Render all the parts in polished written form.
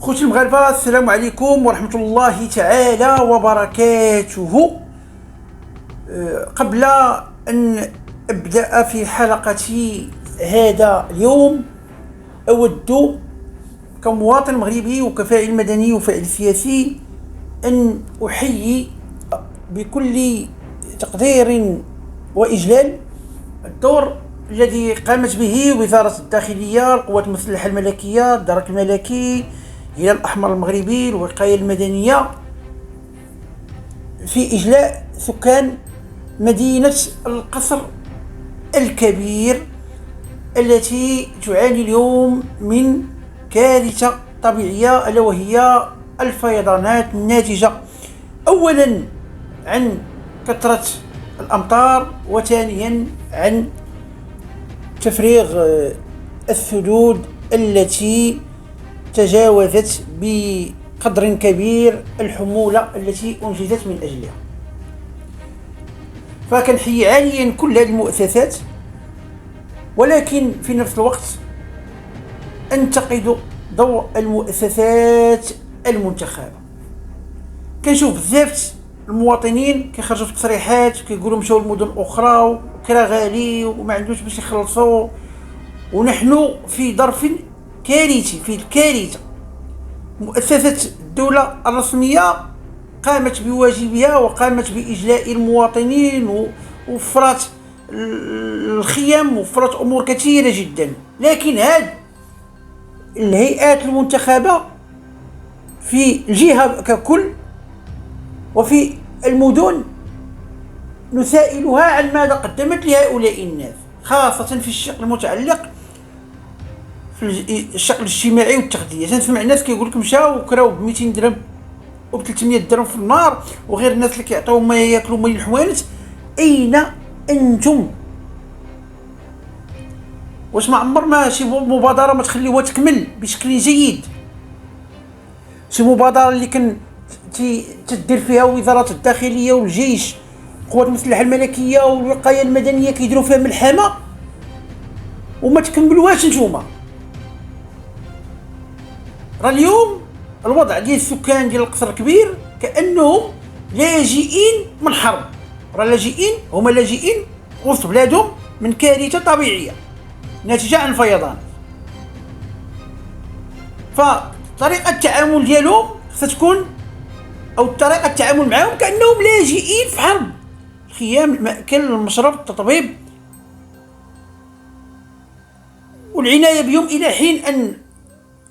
خوتي المغاربه، السلام عليكم ورحمه الله تعالى وبركاته. قبل ان ابدا في حلقتي هذا اليوم، اود كمواطن مغربي وكفاعل مدني وفاعل سياسي ان احيي بكل تقدير واجلال الدور الذي قامت به وزارة الداخلية، القوات المسلحة الملكية، الدرك الملكي، الهلال الأحمر المغربي، الوقاية المدنية، في إجلاء سكان مدينة القصر الكبير التي تعاني اليوم من كارثة طبيعية، ألا وهي الفيضانات الناتجة أولا عن كثرة الأمطار، وثانيا عن تفريغ السدود التي تجاوزت بقدر كبير الحمولة التي أنجزت من أجلها. فكنحيي عاليا كل هذه المؤسسات، ولكن في نفس الوقت أنتقد دور المؤسسات المنتخبة. كنشوف بزاف المواطنين كيخرجوا في تصريحات كيقولوا مشاو لمدن اخرى وكرا غالي وما عندوش باش يخلصوا، ونحن في ظرف كارثي، في الكارثه. مؤسسه الدوله الرسميه قامت بواجبها وقامت باجلاء المواطنين ووفرت الخيم ووفرت امور كثيره جدا، لكن هاد الهيئات المنتخبه في الجهه ككل وفي المدن نسائلها عن ماذا قدمت لهؤلاء الناس، خاصة في الشق المتعلق في الشق الاجتماعي والتغذية. تنسمع الناس كيقول لك مشاو وكراو ب 200 درهم و 300 درهم في النهار، وغير الناس اللي كيعطيوهم ما ياكلوا من الحوانت. أين أنتم؟ واش ما عمر ما شي مبادرة ما تخليوها تكمل بشكل جيد؟ شي مبادرة اللي كان تدير فيها وزارة الداخلية والجيش، القوات المسلحة الملكية والوقاية المدنية، كيديروا فيها ملحمة وما تكملوهاش نتوما. راه اليوم الوضع ديال السكان ديال القصر الكبير كأنهم لاجئين من حرب، راه هما لاجئين وسط بلادهم من كارثة طبيعية ناتجة عن الفيضان. فطريقة التعامل ديالهم ستكون، او طريقه التعامل معهم كانهم لاجئين في حرب. الخيام، المأكل، المشرب، التطبيب، والعنايه بهم الى حين ان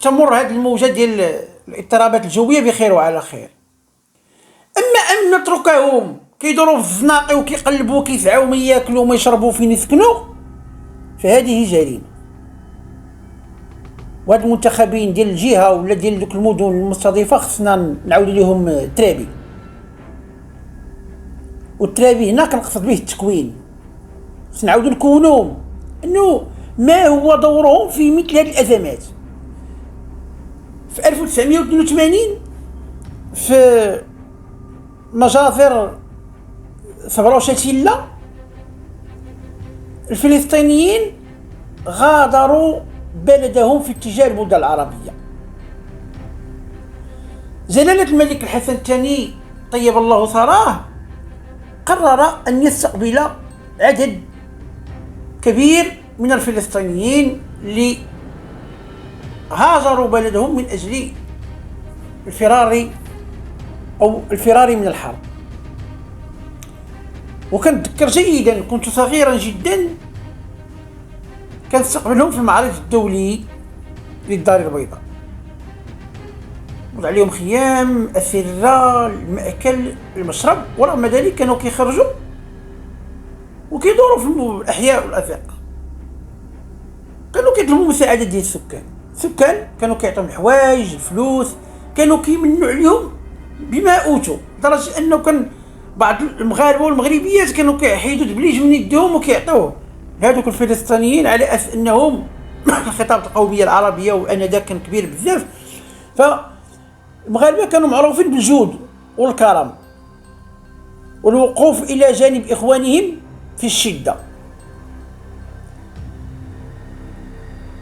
تمر هذه الموجه ديال الاضطرابات الجويه بخير وعلى خير. اما ان نتركهم كيدوروا في الزناقي وكيقلبوا وكيسعوا ما ياكلوا وما يشربوا فين يسكنوا، فهذه جريمه. وهاد المنتخبين ديال الجهه ولا ديال دوك المدن المستضيفه خصنا نعاودوا لهم الترابي. والترابي هنا كنقصد به التكوين، خصنا نعاودوا نكونوهم انه ما هو دورهم في مثل هذه الازمات. في 1982 في مجازر صبرا وشتيلة الفلسطينيين غادروا بلدهم في اتجاه البلدان العربية. جلالة الملك الحسن الثاني طيب الله ثراه قرر أن يستقبل عدد كبير من الفلسطينيين اللي هاجروا بلدهم من أجل الفرار من الحرب. وكنتذكر جيدا، كنت صغيرا جدا، كنستقبلهم في المعرض الدولي للدار البيضاء، وضع عليهم خيام، أسرة، المأكل، المشرب، ورغم ذلك كانوا كيخرجوا وكيدوروا في الأحياء والأفاق. كانوا كيطلبوا مساعدة ديال السكان كانوا كيعطيهم الحوايج، الفلوس، كانوا كيمنوا عليهم بما أوتوا، لدرجة أنه كان بعض المغاربة والمغربيات كانوا كيحيدوا البليج من يدهم وكيعطوه لهذوك الفلسطينيين على أساس أنهم الخطاب القومية العربية وآنذاك كان كبير بزاف. فالمغاربة كانوا معروفين بالجود والكرم والوقوف إلى جانب إخوانهم في الشدة.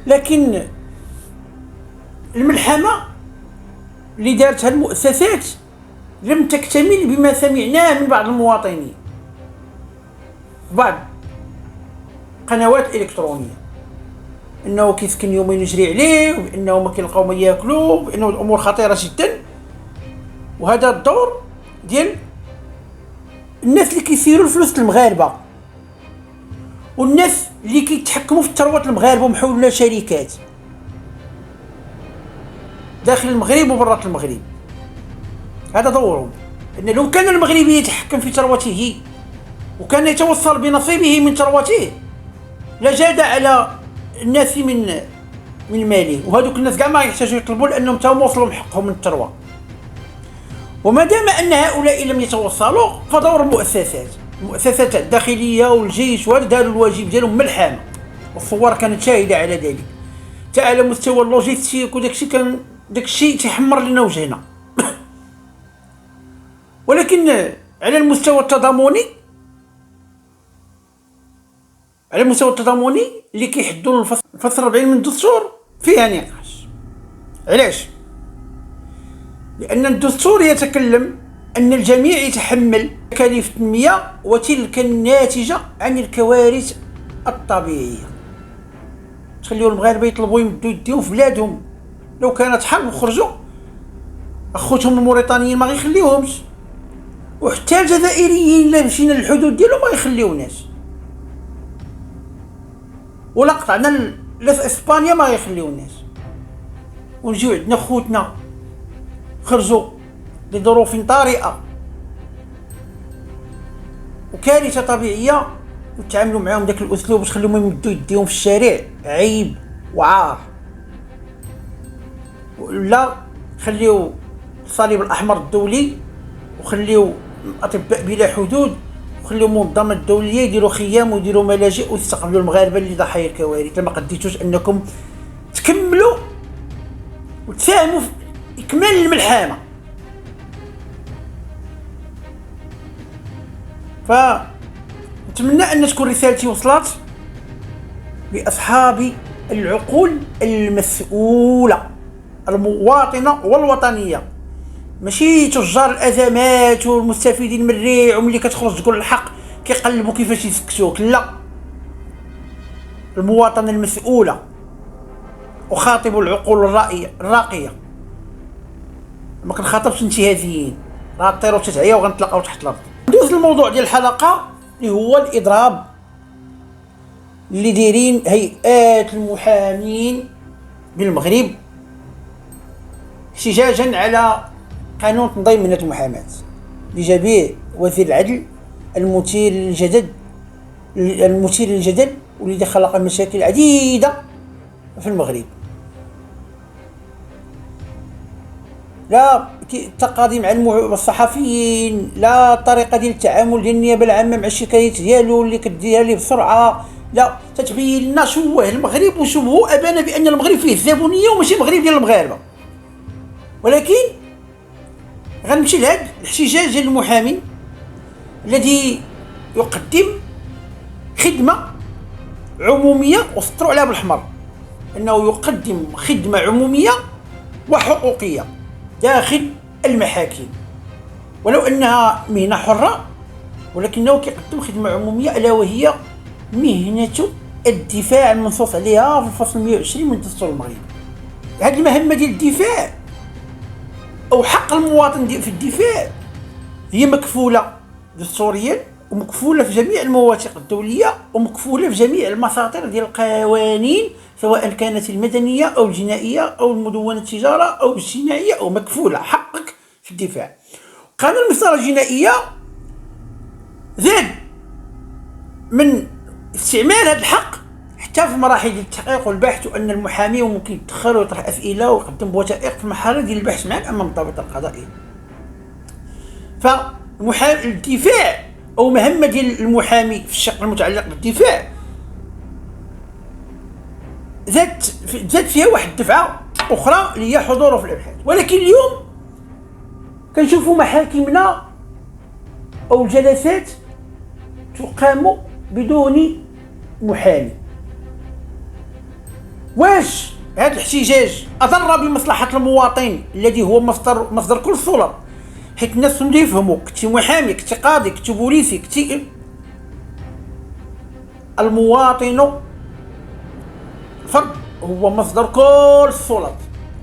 لكن الملحمة اللي دارتها المؤسسات لم تكتمل بما سمعناه من بعض المواطنين في بعض قنوات الإلكترونية، انه كيسكن يومين يجري عليه، وانه ما كيلقاو ما ياكلوا، وانه الامور خطيره جدا. وهذا الدور ديال الناس اللي كيسيروا الفلوس المغاربه، والناس اللي كيتحكموا في الثروات المغاربه ومحولوا شركات داخل المغرب وبرات المغرب. هذا دورهم. ان لو كان المغربي يتحكم في ثروته وكان يتوصل بنصيبه من ثروته لجاد على الناس من ماله، وهذوك الناس كاع ما يحتاجوا يطلبوا لانهم تاهم وصلوا حقهم من الثروه. وما دام ان هؤلاء لم يتوصلوا فدور المؤسسات الداخليه والجيش وهذا داروا الواجب ديالهم ملحمه، والثوار كانت شاهده على ذلك. حتى على مستوى اللوجيستيك وداكشي كان داكشي تيحمر لنا وجهنا. ولكن على المستوى التضامني اللي كيحدوا الفصل 40 من الدستور فيها نقاش. علاش؟ لأن الدستور يتكلم أن الجميع يتحمل تكاليف التنمية وتلك الناتجة عن الكوارث الطبيعية. تخليو المغاربة يطلبوا يمدوا يديهم في بلادهم، لو كانت حرب وخرجوا أخوتهم الموريتانيين ما غيخليوهمش، وحتى الجزائريين إلا مشينا للحدود ديالهم ما غيخليوناش، ولا قطعنا في اسبانيا ما غيخليوناش. ونجيو عندنا خوتنا خرجوا لظروف طارئه وكارثه طبيعيه وتعاملوا معاهم داك الاسلوب وتخليهم يمدوا يديهم في الشارع، عيب وعار. ولا خليو الصليب الاحمر الدولي وخليو اطباء بلا حدود وخليو المنظمات الدوليه يديروا خيام ويديروا ملاجئ ويستقبلوا المغاربه اللي ضحايا الكوارث. لما قديتوش انكم تكملوا وتساهموا في اكمال الملحمه. فنتمنى ان تكون رسالتي وصلت لاصحاب العقول المسؤوله المواطنه والوطنيه، ماشي تجار الازمات والمستفيدين من الريع وملي كتخرج تقول الحق كيقلبوا كيفاش يسكتوك. لا، المواطنه المسؤوله. اخاطب العقول الراقيه، ما كنخاطبش انتهازيين غطيروا تتعيا وغنتلاقاو تحت الارض. ندوز للموضوع ديال الحلقه اللي هو الاضراب اللي دايرين هيئات المحامين بالمغرب احتجاجا على قانون تنظيم مهنة المحاماة اللي جا به وزير العدل المثير للجدل واللي خلق مشاكل عديدة في المغرب. لا التقاضي مع الصحفيين، لا الطريقة ديال التعامل ديال النيابة العامة مع الشكايات ديالو اللي كديرها ليه بسرعة، لا تتبين لنا شوه المغرب وشوه أبانا بأن المغرب فيه الزبونية وماشي المغرب ديال المغاربة. ولكن غنمشي لهاد الاحتجاج ديال المحامي الذي يقدم خدمة عمومية وسطروا عليها بالأحمر، أنه يقدم خدمة عمومية وحقوقية داخل المحاكم، ولو أنها مهنة حرة ولكنه كيقدم خدمة عمومية ألا وهي مهنة الدفاع المنصوص عليها في الفصل 120 من دستور المغرب. هذه المهمة ديال الدفاع أو حق المواطن في الدفاع هي مكفولة دستوريا ومكفولة في جميع المواثيق الدولية ومكفولة في جميع المساطر ديال القوانين سواء كانت المدنية أو الجنائية أو المدونة التجارة أو الاجتماعية، أو مكفولة حقك في الدفاع. قانون المسطرة الجنائية زاد من استعمال هذا الحق حتى في مراحل التحقيق والبحث، وأن المحامي ممكن يدخل ويطرح أسئلة ويقدم بوثائق في المرحلة ديال البحث معك أمام الضابط القضائي. فالدفاع أو مهمة ديال المحامي في الشق المتعلق بالدفاع زاد فيها واحد الدفعة أخرى اللي هي حضوره في الأبحاث. ولكن اليوم كنشوفوا محاكمنا أو الجلسات تقام بدون محامي. واش هذا الاحتجاج اضر بمصلحه المواطن الذي هو مصدر كل السلط، حيت الناس اللي يفهموا كنتي محامي، كنتي قاضي، كنتي بوليسي، كنتي المواطن فرد هو مصدر كل السلط.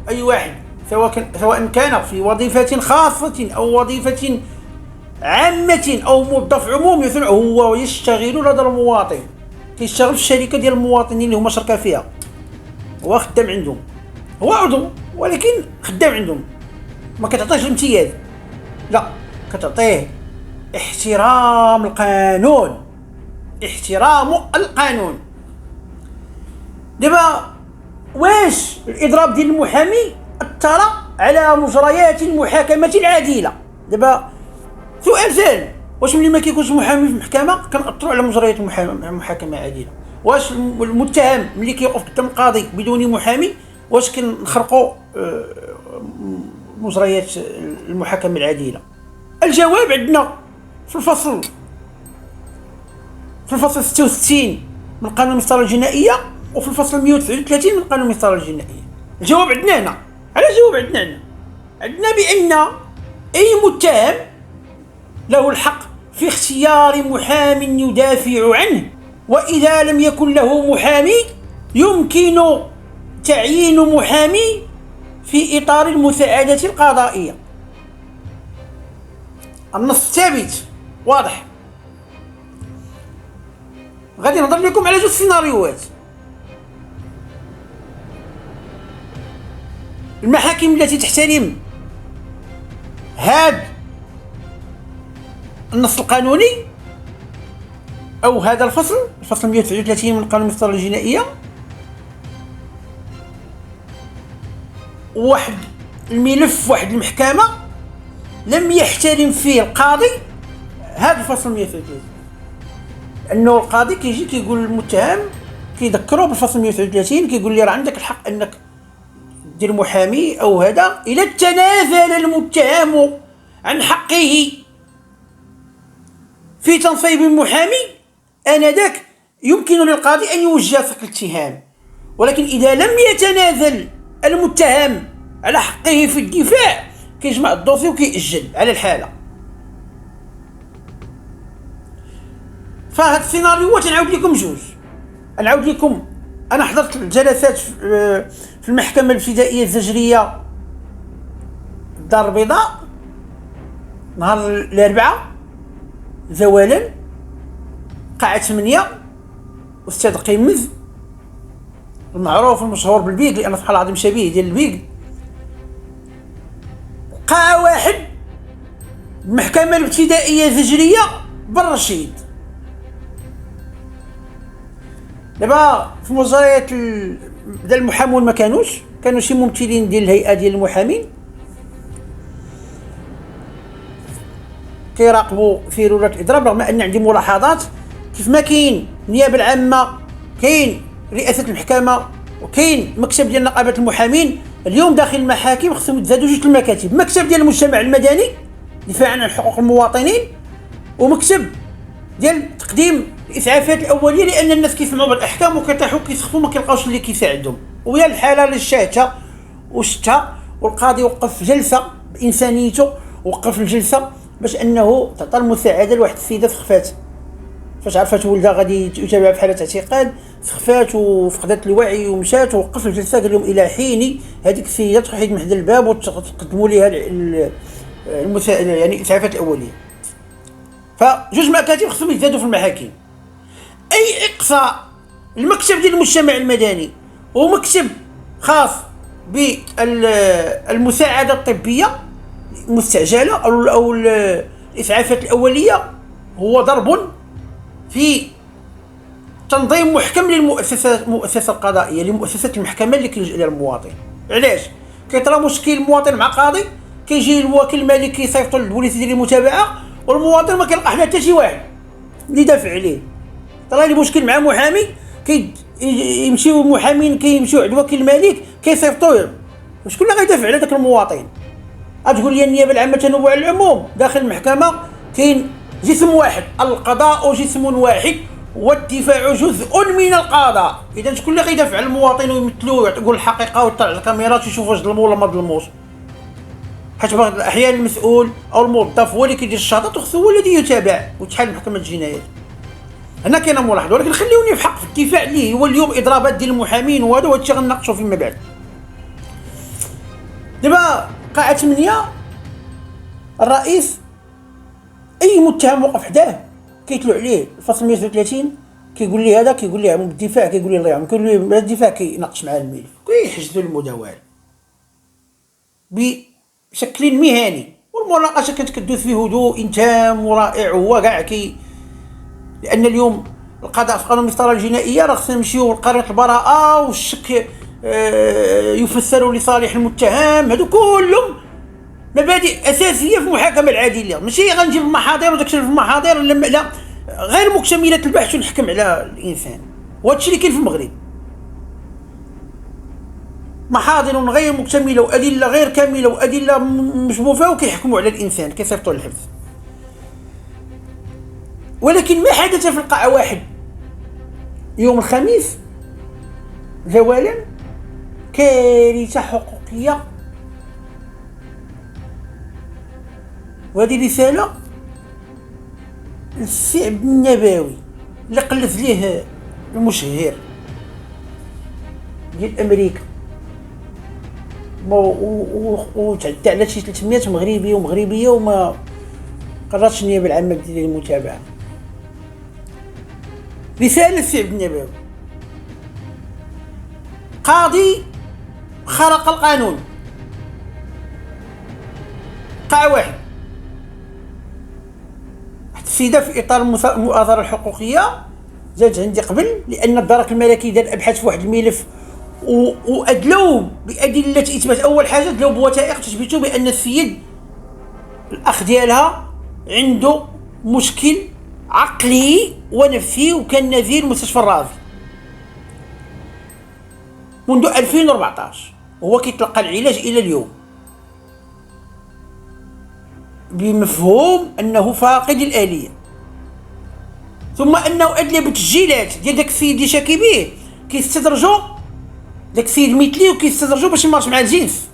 اي واحد سواء كان في وظيفه خاصه او وظيفه عامه او موظف عمومي، هو يشتغل لدى المواطن، كيشتغل في الشركه ديال المواطنين اللي هما شركه فيها، هو خدام عندهم، هو عضو ولكن خدام عندهم. ما كتعطيهش الامتياز، لا، كتعطيه احترام القانون، احترام القانون. دابا واش الاضراب ديال المحامي اثر على مجريات المحاكمه العادله؟ دابا سؤال سهل، واش ملي ما كيكونش محامي في المحكمه كنأثروا على مجريات المحاكمه العادله؟ واش المتهم ملي كيوقف قدام القاضي بدون محامي واش كنخرقوا مجريات المحاكمه العادله؟ الجواب عندنا في الفصل 66 من قانون المسطره الجنائيه وفي الفصل 139 من قانون المسطره الجنائيه. الجواب عندنا هنا. على الجواب عندنا هنا، عندنا بان اي متهم له الحق في اختيار محام يدافع عنه، واذا لم يكن له محامي يمكن تعيين محامي في اطار المساعده القضائيه. النص ثابت واضح. غادي نهضر لكم على جوج سيناريوهات. المحاكم التي تحترم هذا النص القانوني او هذا الفصل 139 من قانون المسطره الجنائيه، واحد الملف، واحد المحكمه لم يحترم فيه القاضي هذا الفصل 139، انه القاضي كيجي كيقول للمتهم، كيذكره بالفصل 139، كيقول لي راه عندك الحق انك دير محامي او هذا، اذا تنازل المتهم عن حقه في تنصيب محامي انذاك يمكن للقاضي ان يوجه ثقل الاتهام. ولكن اذا لم يتنازل المتهم على حقه في الدفاع كيجمع الدوسي وكيأجل على الحاله. فهاد السيناريوهات نعاود لكم جوج. نعاود لكم، انا حضرت الجلسات في المحكمه الابتدائيه الزجريه الدار البيضاء نهار الاربعاء زوالا، قاعه 8، استاذ قيمز المعروف المشهور بالبيك، لان سبحان الله العظيم شبيه ديال البيك. قاعه واحد، المحكمه الابتدائيه الزجريه بالرشيد. دابا في مجريات بدا المحامون ما كانوا شي ممثلين ديال الهيئه ديال المحامين كيراقبوا في رولة الاضراب، رغم ان عندي ملاحظات. كيف ما كاين النيابه العامه، كاين رئاسه المحكمه، وكاين مكتب ديال نقابه المحامين، اليوم داخل المحاكم خصهم يتزادوا جوج المكاتب، مكتب ديال المجتمع المدني دفاعا عن حقوق المواطنين، ومكتب ديال تقديم الاسعافات الاوليه، لان الناس كيسمعوا بالاحكام وكيطيحوا كيسخفوا ما كيلقاوش اللي كيساعدهم. ويا الحاله اللي شاهدتها وشتها، والقاضي وقف جلسه بانسانيته، وقف الجلسه باش انه تعطى المساعده لواحد السيده سخفات، فاش عرفت ولدها غادي يتابع في حاله اعتقال، سخفات وفقدت الوعي ومشات، ووقف الجلسه قال لهم الى حين هذيك السيده تحيد من حدا الباب وتقدموا ليها يعني الاسعافات الاوليه. فجوج مكاتب خصهم يتزادوا في المحاكم. اي اقصاء المكتب ديال المجتمع المدني ومكتب خاص بالمساعده الطبيه المستعجله او الاسعافات الاوليه هو ضرب في تنظيم محكم للمؤسسه القضائيه، لمؤسسه المحكمه اللي كيلجأ لها المواطن. علاش؟ كيطرا مشكل المواطن مع قاضي، كيجي الوكيل المالي كيصيفطو للبوليس يدير المتابعه، والمواطن ما كيلقى حتى شي واحد اللي يدافع عليه. طرا لي مشكل مع محامي، يمشيو محامين كيمشيو عند وكيل المالك كيصيفطوه، شكون اللي غيدافع على داك المواطن؟ غتقول لي النيابه العامه تنوع على العموم، داخل المحكمه كاين جسم واحد، القضاء جسم واحد والدفاع جزء من القضاء. اذا شكون اللي غيدافع على المواطن ويمثلوه ويقول الحقيقه ويطلع على الكاميرات ويشوف واش ظلموا ولا ما ظلموش؟ حيت بعض الاحيان المسؤول او الموظف هو اللي كيدير الشهادات وخصو هو الذي يتابع وتحال محكمه الجنايات. هنا كاينه ملاحظه، ولكن خليوني في حق في الدفاع اللي هو اليوم اضرابات ديال المحامين وهذا الشيء غنناقشوا فيما بعد. دابا قاعه 8 الرئيس اي متهم وقف حداه كيتلو عليه الفصل 133 كيقول لي هذا، كيقول لي الدفاع، كيقول لي الله يرحم، كيقول لي الدفاع كيناقش معاه الملف كيحجزوا المداوله بشكل مهني، والمناقشه كانت كدوز في هدوء تام ورائع. وهو كاع لان اليوم القضاء في قانون المسطره الجنائيه راه خصنا نمشيو لقرينه البراءه والشك يفسر لصالح المتهم. هادو كلهم مبادئ اساسيه في المحاكمه العادله، ماشي غنجيب المحاضر وداكشي في المحاضر لا، غير مكتمله البحث ونحكم على الانسان. وهادشي اللي كاين في المغرب، محاضر غير مكتمله وادله غير كامله وادله مشبوفه وكيحكموا على الانسان كيصيفطوا للحبس. ولكن ما حدث في القاعه واحد يوم الخميس جوالا كارثه حقوقيه، وهذه رساله للشعب النبوي اللي قلت ليه المشهير ديال امريكا وتعدى على شي 300 مغربي ومغربيه وما قررتش النيابه العامه ديال المتابعه. رساله للشعب النبوي: قاضي خرق القانون، قاعة واحد السيده في اطار المؤازره الحقوقيه جات عندي قبل، لان الدرك الملكي دار ابحاث في واحد الملف وادلوا بادله اثبات. اول حاجه دلوا بوثائق تثبت بان السيد الاخ ديالها عنده مشكل عقلي ونفسي وكان نزيل مستشفى الرازي منذ 2014 وهو كيتلقى العلاج الى اليوم، بمفهوم انه فاقد الاليه، ثم انه ادلى بتسجيلات ديال داك السيد اللي شاكي به كيستدرجوا داك السيد مثلي وكيستدرجوا باش يمارس مع الجنس،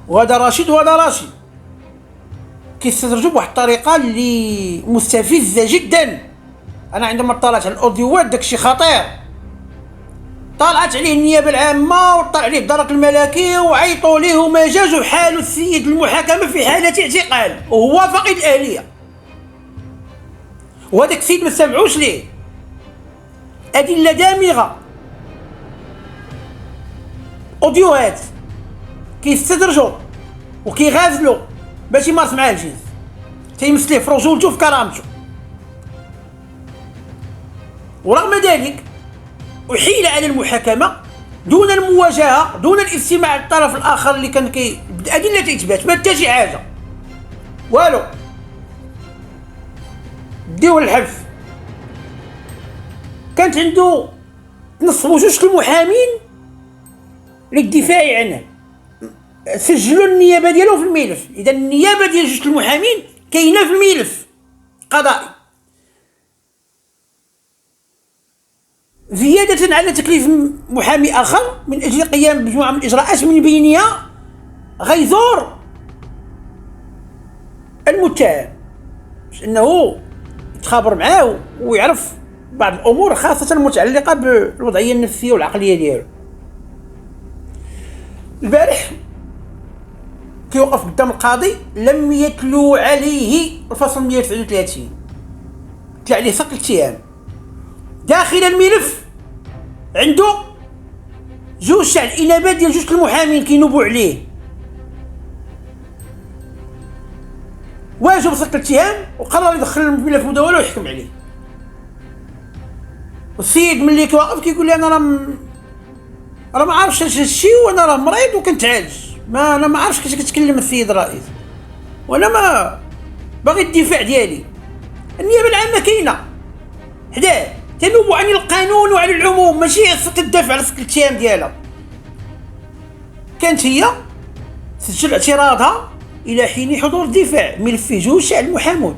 وهذا رشيد وهذا رشيد كيستدرجوا بواحد الطريقه اللي مستفزه جدا. انا عندما اطلعت على الاوديوات داكشي خطير، طلعت عليه النيابه العامه وطلع عليه الدرك الملكي وعيطوا ليه وما جاز، وحال السيد المحاكمه في حاله اعتقال وهو فاقد الاليه، وهذاك السيد ما سمعوش ليه. ادله دامغه، اوديوهات كيستدرجوا وكيغازلوا باش يمارس معاه الجنس، تيمثليه في رجولته في كرامته. ورغم ذلك أحيل على المحاكمة دون المواجهة، دون الاستماع للطرف الآخر اللي كان بأدلة إثبات ما حتى شي حاجة والو، ديوه للحبس. كانت عنده تنصبوا جوج المحامين للدفاع عنه، سجلوا النيابة ديالو في الملف. إذا النيابة ديال جوج المحامين كاينة في الملف قضائي، زيادة على تكليف محامي آخر من أجل القيام بمجموعة من الإجراءات من بينها غيزور المتهم باش أنه يتخابر معاه ويعرف بعض الأمور خاصة المتعلقة بالوضعية النفسية والعقلية ديالو. البارح كيوقف قدام القاضي لم يتلو عليه الفصل 139، تلا عليه فقط الاتهام. داخل الملف عنده جوج تاع الانابات ديال جوج المحامين كينوبوا عليه، واجب صدق الاتهام وقرر يدخل الملف مداوله ويحكم عليه. والسيد ملي كيوقف كيقول لي انا راه ما عارفش هذا الشيء، وانا راه مريض وكنتعالج، انا ما عارفش كيفاش كتكلم السيد الرئيس، وانا ما باغي الدفاع ديالي. النيابه العامه كاينه حداه تنوب عن القانون وعن العموم، ماشي تدافع على صدق الاتهام ديالها. كانت هي تسجل اعتراضها الى حين حضور الدفاع، ملف فيه جوج تاع المحامون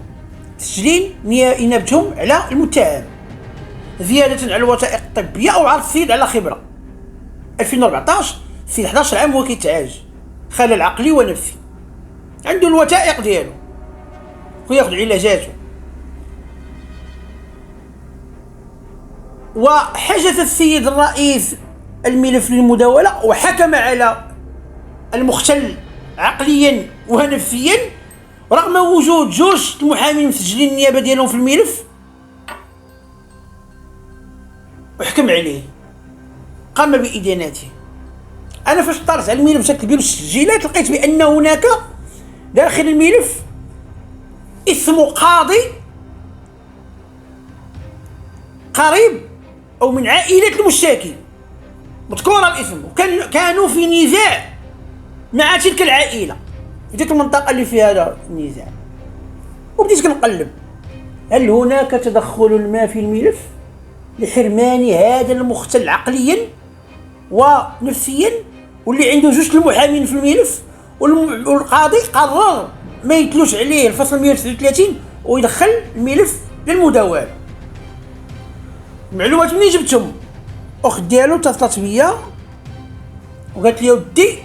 تسجيلين انابتهم على المتهم. زيادة على الوثائق الطبية أو عرض السيد على خبرة. 2014 السيد 11 عام وهو كيتعالج خلل عقلي ونفسي، عنده الوثائق ديالو وياخذ علاجاته. وحجز السيد الرئيس الملف للمداولة وحكم على المختل عقليا ونفسيا رغم وجود جوج المحامين مسجلين النيابة ديالهم في الملف، وحكم عليه قام بإدانته. أنا فاش طارت على الملف بشكل كبير التسجيلات لقيت بأن هناك داخل الملف اسم قاضي قريب أو من عائلة المشتكي، مذكورة الاسم، كانوا في نزاع مع تلك العائلة في تلك المنطقة اللي فيها هذا النزاع. وبديت كنقلب هل هناك تدخل ما في الملف لحرمان هذا المختل عقليا ونفسيا واللي عنده جوج المحامين في الملف، والقاضي قرر ما يتلوش عليه الفصل 139 ويدخل الملف للمداولة. المعلومات منين جبتهم؟ اخت ديالو اتصلت بيا وقالت لي ودي،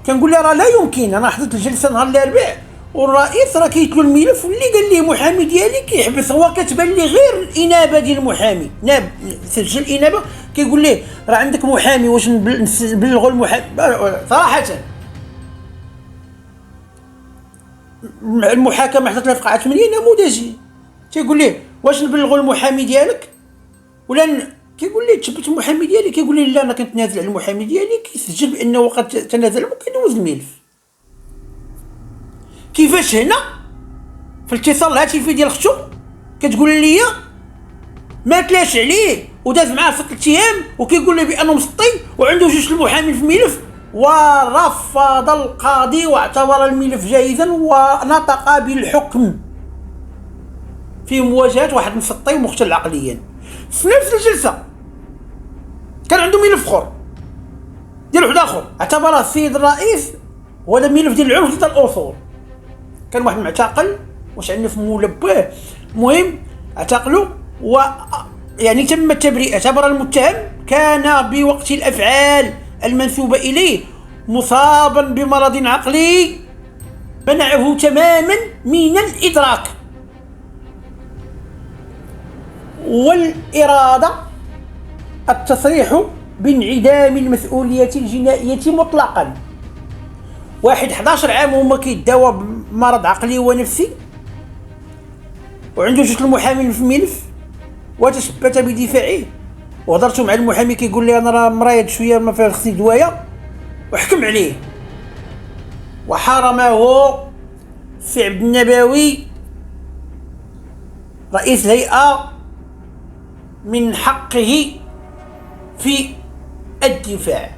كنقول لها راه لا يمكن، انا حضرت الجلسه نهار الاربعاء والرئيس راه كيتلو الملف واللي قال لي محامي ديالي كيحبس، هو كتبان لي غير الانابه ديال المحامي، ناب سجل الانابه كيقول ليه راه عندك محامي، واش نبلغوا المحامي؟ صراحه المحاكمه حدثت في قاعه 8 نموذجي، تيقول ليه واش نبلغوا المحامي ديالك ولا كيقول لي تثبت المحامي ديالي، كيقول لي لا انا كنتنازل على المحامي ديالي، كيسجل بانه قد تنازل وكيدوز الملف. كيفاش هنا في الاتصال الهاتفي ديال اختو كتقول لي ما تلاش عليه وداز معاه 6 ايام وكيقول لي بانه مسطي وعنده جوج المحامين في الملف، ورفض القاضي واعتبر الملف جائزا ونطق بالحكم في مواجهة واحد مسطي ومختل عقليا. في نفس الجلسة كان عنده ملف اخر ديال واحد اخر اعتبره السيد الرئيس هو هذا الملف ديال العنف ضد الاصول، كان واحد معتقل واش عندنا في ملبه، المهم اعتقلوا يعني تم التبرئه. اعتبر المتهم كان بوقت الافعال المنسوبه اليه مصابا بمرض عقلي منعه تماما من الادراك والإرادة التصريح بانعدام المسؤولية الجنائية مطلقا. واحد 11 عام وما كيداوى بمرض عقلي ونفسي وعنده جوج المحامين في الملف وتثبت بدفاعه، وهضرت مع المحامي كيقول لي انا راه مريض شويه ما فيها خصني دوايه، وحكم عليه وحرمه في عبد النبوي رئيس الهيئة من حقه في الدفاع.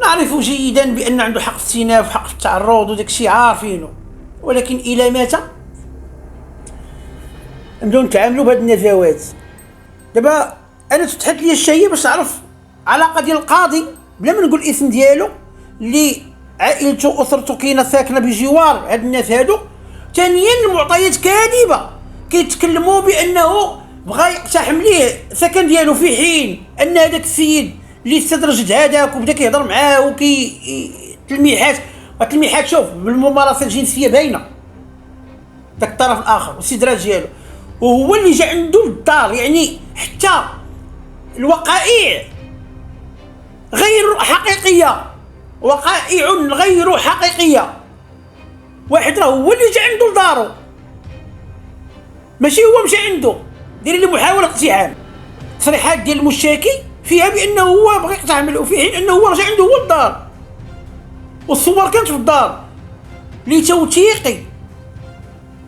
نعرف جيدا بأن عنده حق استئناف وحق التعرض وداك الشيء عارفينه، ولكن إلى متى نبداو نتعاملوا بهاد النزوات؟ دابا أنا تفتحت لي الشهية باش نعرف علاقة ديال القاضي بلا ما نقول الاسم ديالو اللي عائلته وأسرته كاينة ساكنة بجوار هاد الناس هادو. ثانيا المعطيات كاذبة، كيتكلموا بأنه بغى يقتحم ليه السكن ديالو في حين ان هذاك السيد اللي استدرج هذاك وبدا كيهضر معاه تلميحات شوف بالممارسه الجنسيه باينه داك الطرف الاخر والاستدراج ديالو، وهو اللي جا عنده للدار. يعني حتى الوقائع غير حقيقيه، وقائع غير حقيقيه، واحد راه هو اللي جا عنده لدارو ماشي هو مشى عنده دير لي محاوله اقتحام. تصريحات ديال المشتكي فيها بانه هو بغى يقتحم في حين انه هو رجع عنده هو الدار، والصور كانت في الدار لتوثيق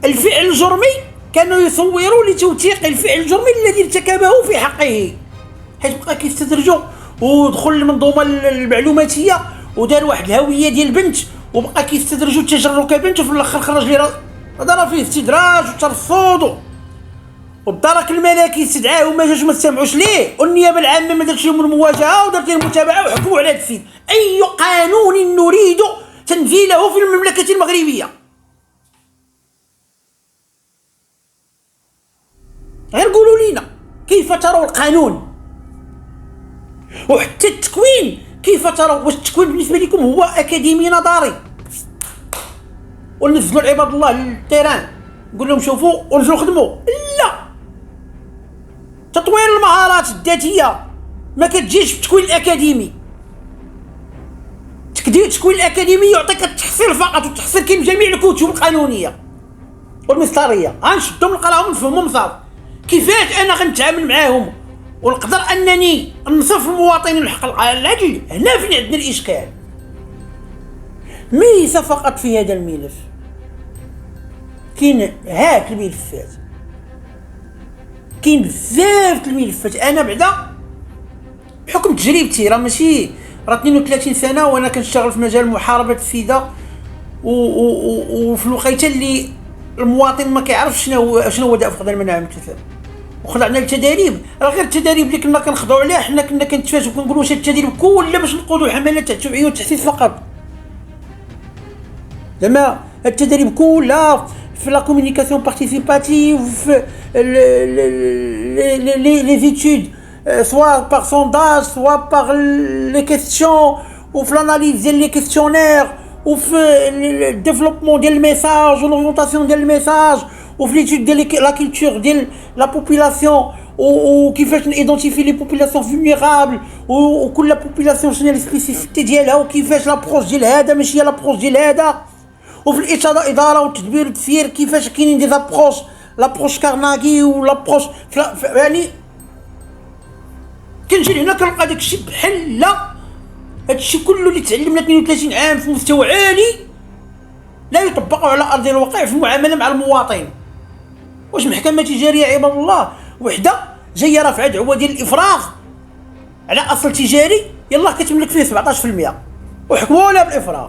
الفعل الجرمي، كانوا يصوروا لتوثيق الفعل الجرمي الذي ارتكبه في حقه، حيت بقى كيستدرجوا ودخل المنظومه المعلوماتيه ودار واحد الهويه ديال البنت وبقى كيستدرجوا التجرك بنت، وفي الاخر خرج لي هذا راه فيه استدراج وترصد، والدرك الملكي استدعاه وما جاش ما استمعوش ليه، والنيابه العامه ما دارتش لهم المواجهه ودارت لهم المتابعه وحكموا على هذا السيد. اي قانون نريد تنزيله في المملكه المغربيه؟ غير قولوا لينا كيف تروا القانون، وحتى التكوين كيف تروا. واش التكوين بالنسبه لكم هو اكاديمي نظري ونزلوا عباد الله للتيران نقول لهم شوفوا ونزلوا خدموا؟ لا، تطوير المهارات الذاتيه ما كتجيش بالتكوين الاكاديمي. التكوين الاكاديمي يعطيك التحصيل فقط، والتحصيل كاين بجميع الكتب القانونيه والمسطريه، غنشدهم نقراهم نفهمهم صافي. كيفاش انا غنتعامل معاهم ونقدر انني نصف المواطنين الحق العدل؟ هنا فين عندنا الاشكال. ليس فقط في هذا الملف، كاين هاك الملفات، كاين بزاف الملفات. انا بعدا بحكم تجربتي راه ماشي، راه 32 سنه وانا كنشتغل في مجال محاربه السيده، وفي الوقيته اللي المواطن ما كيعرفش شنو هو داء فقدان المناعه من التثاب، وخضعنا للتدريب. راه غير التدريب اللي كنا كنخضعوا عليها حنا كنا كنتفاجئوا كنقولوا واش التدريب كله باش نقودوا حملات تاع التوعيه والتحسيس فقط. زعما التدريب كلها في لا كومونيكاسيون بارتيسيباتيف، في لي زيتود سوا باغ سونداج سوا باغ لي كيستيون، وفي لاناليز ديال لي كيستيونير، وفي الديفلوبمون ديال الميساج ولورونطاسيون ديال الميساج، وفي ليتود ديال لا كولتور ديال لا بوبولاسيون، وكيفاش نيدونتيفي لي بوبولاسيون فولنيرابل، وكل بوبولاسيون شنو هي السبيسيفيتي ديالها، وكيفاش لابروش ديال هذا ماشي هي لابروش ديال هذا. وفي الاداره والتدبير والتسيير كيفاش كاينين دي زابروش، لابروش كارناغي ولابروش يعني كنجي هنا كنلقى داكشي بحال لا. هادشي كله اللي تعلمنا 32 عام في مستوى عالي لا يطبق على ارض الواقع في المعامله مع المواطن. واش محكمه تجاريه عباد الله وحده جايه رافعه دعوه ديال الافراغ على اصل تجاري يلاه كتملك فيه 17% وحكموها لها بالافراغ،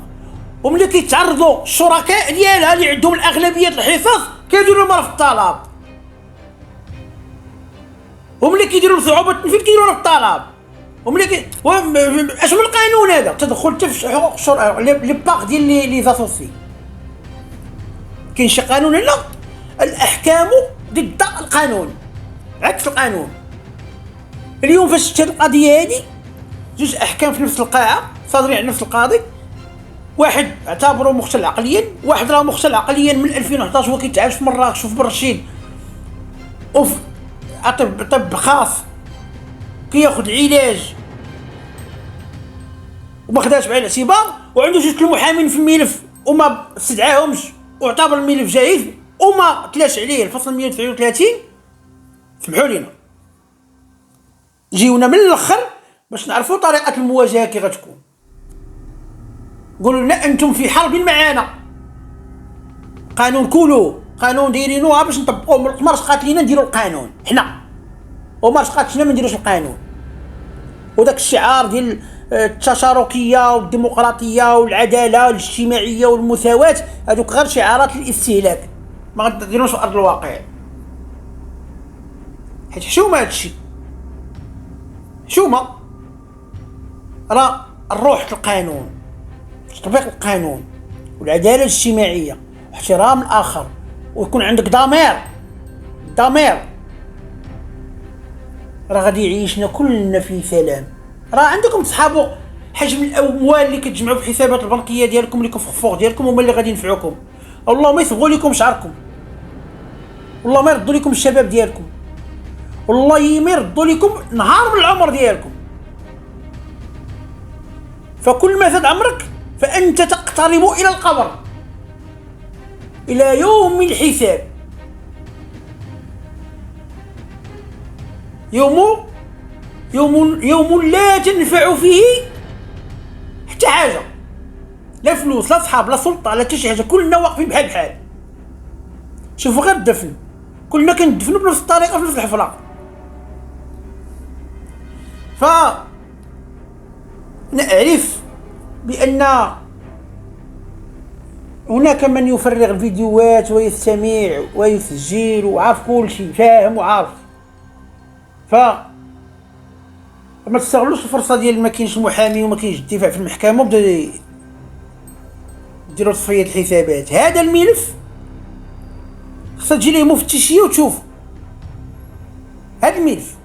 وملي كيتعرضوا الشركاء ديالها اللي عندهم الاغلبيه الحصص كيديروا لهم رفض الطلب، وملي كيديروا صعوبه التنفيذ كيديروا رفض الطلب، وملي اش من القانون هذا؟ تدخل حتى في حقوق الشرع لي باغ ديال لي زاسوسي. كاين شي قانون هنا الاحكام ضد القانون، عكس القانون. اليوم فاش شفت القضيه هذه جوج احكام في نفس القاعه صادرين على نفس القاضي، واحد اعتبره مختل عقليا، واحد راه مختل عقليا من 2011 هو كيتعالج في مراكش وفي برشيد وفي طب خاص كياخذ علاج وما خداش بعين الاعتبار، وعنده جوج المحامين في الملف وما استدعاهمش واعتبر الملف جاهز وما تلاش عليه الفصل 139. سمحوا لينا جيونا من الاخر باش نعرفوا طريقه المواجهه كي غتكون. قولوا لنا انتم في حرب معانا، قانون كله قانون دايرينوها باش نطبقوه، ما رشقات لينا نديروا القانون حنا، وما رشقاتش لنا ما نديروش القانون. وداك الشعار ديال التشاركيه والديمقراطيه والعداله الاجتماعيه والمساواه هذوك غير شعارات للاستهلاك، ما غاديروش في ارض الواقع. حيت حشومه هادشي، حشومه. راه الروح القانون، تطبيق القانون والعداله الاجتماعيه واحترام الاخر، ويكون عندك ضمير راه غادي يعيشنا كلنا في سلام. راه عندكم تصحابوا حجم الاموال اللي كتجمعوا في الحسابات البنكيه ديالكم اللي في الخفوق ديالكم هما اللي غادي ينفعوكم. والله ما يصبغوا لكم شعركم، والله ما يردوا لكم الشباب ديالكم، والله ما يردوا لكم نهار من العمر ديالكم. فكل ما زاد عمرك فانت تقترب الى القبر، الى يوم الحساب. يوم لا تنفع فيه حتى حاجه، لا فلوس لا صحاب لا سلطه لا حتى شي حاجه، كلنا واقفين بحال. شوفوا غير الدفن، كلنا كندفنوا بنفس الطريقه في نفس الحفره. ف نعرف بان هناك من يفرغ الفيديوهات ويستمع ويسجل وعارف كل شيء، فاهم وعارف. ما تستغلوش الفرصه ديال ما كاينش المحامي وما كاينش الدفاع في المحكمه وبداو ديروا تصفيه الحسابات. هذا الملف خصها تجي ليه مفتشيه وتشوف هذا الملف،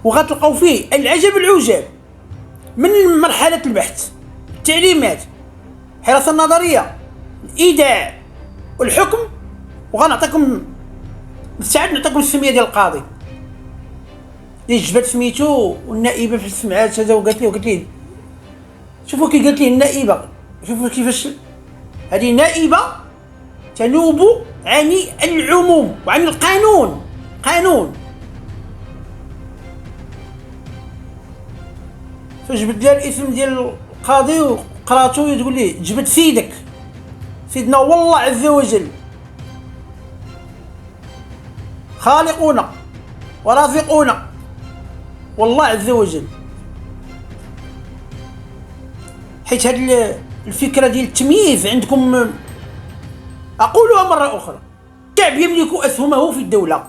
وغتلقاو فيه العجب العجاب من مرحلة البحث، التعليمات، الحراسة النظرية، الإيداع والحكم. وغنعطيكم مستعد نعطيكم السمية ديال القاضي اللي جبت سميتو، والنائبة في سمعات هذا وقالت ليه شوفوا كي قالت ليه النائبة، شوفوا كيفاش هذه نائبة تنوب عن العموم وعن القانون. فجبت لها الاسم ديال القاضي وقراتو، تقول ليه جبت سيدك، سيدنا والله عز وجل خالقنا ورازقنا، والله عز وجل. حيت هذه الفكرة ديال التمييز عندكم، أقولها مرة أخرى، الشعب يملك أسهمه في الدولة،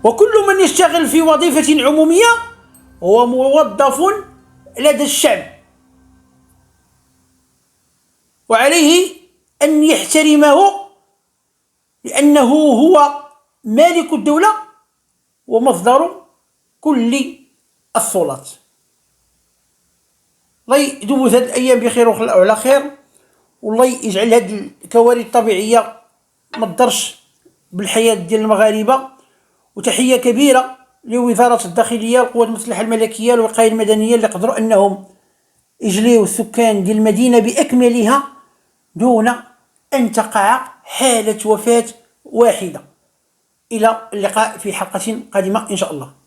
وكل من يشتغل في وظيفة عمومية هو موظف لدى الشعب، وعليه أن يحترمه لأنه هو مالك الدولة ومصدر كل السلطات. الله يدوز هاد الأيام بخير وعلى خير، والله يجعل هاد الكوارث الطبيعية ما تضرش بالحياة ديال المغاربة. وتحية كبيرة لوزارة الداخلية والقوات المسلحة الملكية والوقاية المدنية اللي قدروا أنهم يجليوا السكان ديال المدينة بأكملها دون أن تقع حالة وفاة واحدة. إلى اللقاء في حلقة قادمة إن شاء الله.